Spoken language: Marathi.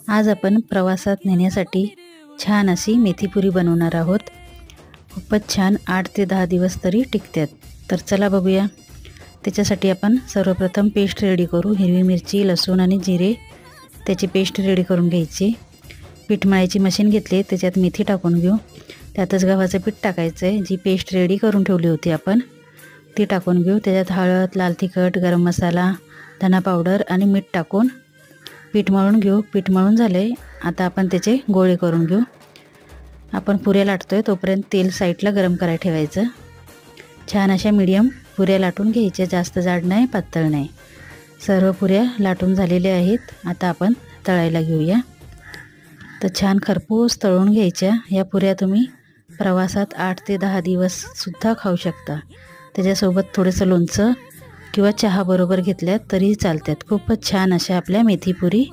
आज आपण प्रवासात नेण्यासाठी छान अशी मेथीपुरी बनवणार आहोत। खूपच छान 8 ते 10 दिवस तरी टिकतात। तर चला बघूया। त्याच्यासाठी आपण सर्वप्रथम पेस्ट रेडी करू। हिरवी मिरची, लसूण आणि जिरे त्याची पेस्ट रेडी करून घ्यायची। पीठ मळायची मशीन घेतली, त्याच्यात मेथी टाकून घेऊ। त्यातच गव्हाचं पीठ टाकायचं आहे, जी पेस्ट रेडी करून ठेवली होती आपण ती टाकून घेऊ। त्याच्यात हळद, लाल तिखट, गरम मसाला, धना पावडर आणि मीठ टाकून पीठ मळून घेऊ। पीठ मळून झाले, आता आपण त्याचे गोळे करून घेऊ। आपण पुऱ्या लाटतोय तोपर्यंत तेल साईडला गरम करायला ठेवायचं। छान अशा मीडियम पुऱ्या लाटून घ्यायच्या, जास्त जाड नाही पातळ नाही। सर्व पुऱ्या लाटून झालेल्या आहेत, आता आपण तळायला घेऊया। तर छान खरपूस तळून घ्यायच्या। या पुऱ्या तुम्ही प्रवासात 8 ते 10 दिवस सुद्धा खाऊ शकता। त्याच्यासोबत थोडंसं लोणचं किंवा चहा बरोबर घेतल्यात तरी चालतात। खूपच छान अशा आपल्या मेथीपुरी